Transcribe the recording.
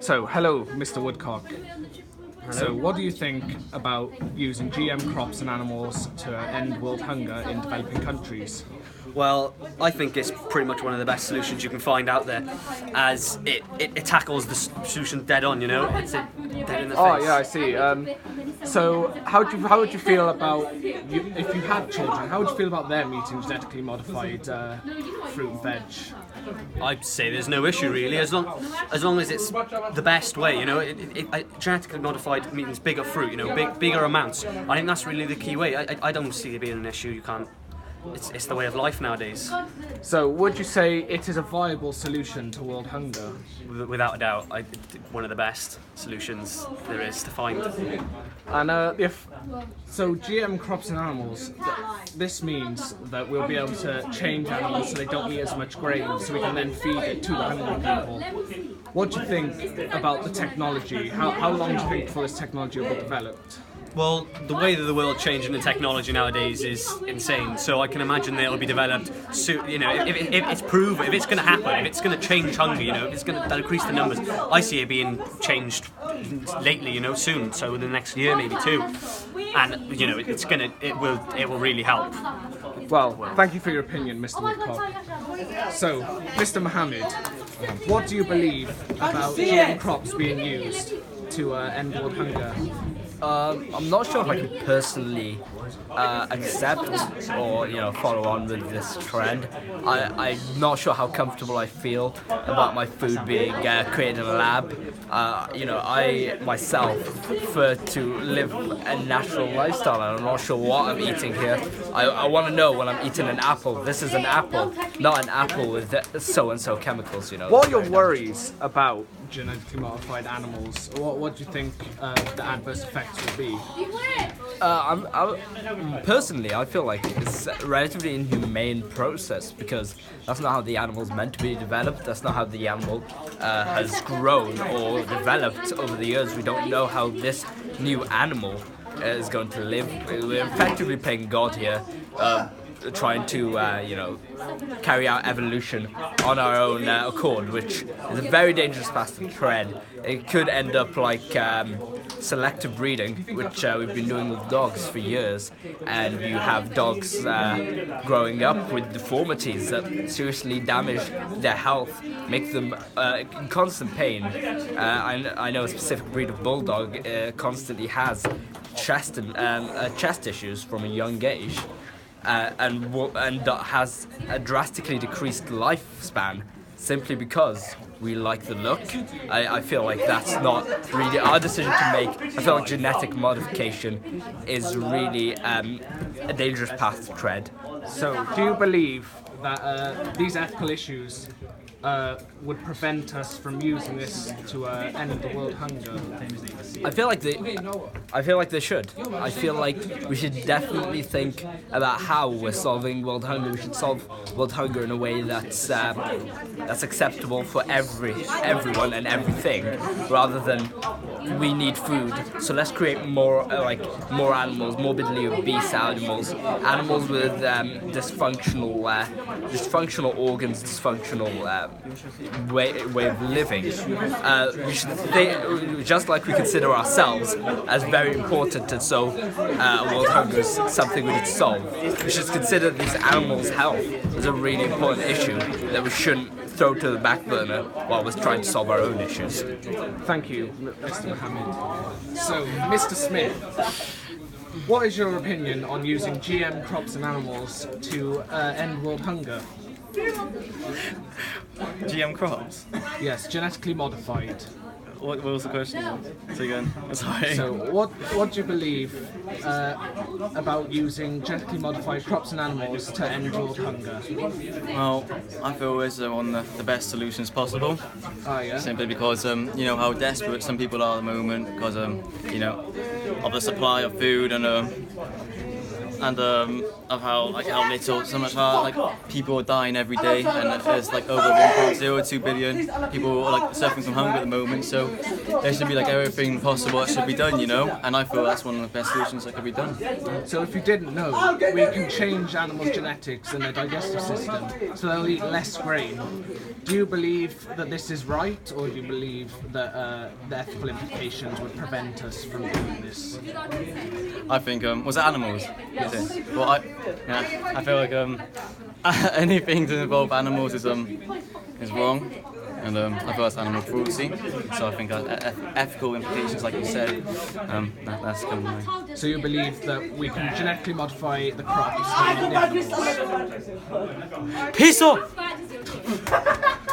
So, hello, Mr. Woodcock. So, what do you think about using GM crops and animals to end world hunger in developing countries? Well, I think it's pretty much one of the best solutions you can find out there, as it tackles the solution dead on, it's dead in the face. Oh, yeah, I see. So, how would you feel about, if you had children, how would you feel about them eating genetically modified fruit and veg? I'd say there's no issue really, as long as it's the best way, genetically modified means bigger fruit, bigger amounts. I think that's really the key way. I don't see it being an issue. You can't. It's the way of life nowadays. So, would you say it is a viable solution to world hunger? Without a doubt, one of the best solutions there is to find. And so GM crops and animals, this means that we'll be able to change animals so they don't eat as much grain, so we can then feed it to the hungry people. What do you think about the technology? How long do you think before this technology will be developed? Well, the way that the world changing in technology nowadays is insane. So I can imagine that it'll be developed soon. If it's proven, if it's going to happen, if it's going to change hunger, if it's going to increase the numbers, I see it being changed lately, soon. So within the next year, maybe two, and it will really help. Well, thank you for your opinion, Mr. Woodcock. So, Mr. Mohammed, what do you believe about GM crops being used to end world hunger? I'm not sure if I can personally accept or follow on with this trend. I'm not sure how comfortable I feel about my food being created in a lab. I myself prefer to live a natural lifestyle, and I'm not sure what I'm eating here. I want to know when I'm eating an apple. This is an apple, not an apple with so and so chemicals. What are your worries about genetically modified animals? What do you think the adverse effects will be? Personally, I feel like it's a relatively inhumane process, because that's not how the animal's meant to be developed. That's not how the animal has grown or developed over the years. We don't know how this new animal is going to live. We're effectively playing God here, trying to carry out evolution on our own accord, which is a very dangerous path to tread. It could end up like selective breeding, which we've been doing with dogs for years, and you have dogs growing up with deformities that seriously damage their health, make them in constant pain. I know a specific breed of bulldog constantly has chest issues from a young age. And has a drastically decreased lifespan simply because we like the look. I feel like that's not really our decision to make. I feel like genetic modification is really a dangerous path to tread. So, do you believe that these ethical issues would prevent us from using this to end the world hunger? I feel like they should. I feel like we should definitely think about how we're solving world hunger. We should solve world hunger in a way that's acceptable for everyone and everything, rather than we need food, so let's create more animals, morbidly obese animals with dysfunctional organs, dysfunctional way of living. We should think, just like we consider ourselves as very important, and so world hunger is something we need to solve. We should consider these animals' health as a really important issue that we shouldn't throw to the back burner while we're trying to solve our own issues. Thank you, Mr. Mohammed. So, Mr. Smith, what is your opinion on using GM crops and animals to end world hunger? GM crops? Yes, genetically modified. What was the question? Say again. Sorry. So, what do you believe about using genetically modified crops and animals to end world hunger? Well, I feel it's one of the best solutions possible. Oh, yeah? Simply because how desperate some people are at the moment because of the supply of food and of how little, so much how like people are dying every day, and there's like over 1.02 billion people like suffering from hunger at the moment. So there should be like everything possible that should be done, you know. And I feel that's one of the best solutions that could be done. So if you didn't know, we can change animals' genetics and their digestive system so they'll eat less grain. Do you believe that this is right, or do you believe that the ethical implications would prevent us from doing this? I think was it animals? Is it? Well, I feel like anything to involve animals is wrong, and I feel that's animal cruelty. So I think ethical implications, like you said, that's coming. So you believe that we can genetically modify the crops to the animals? Peace off.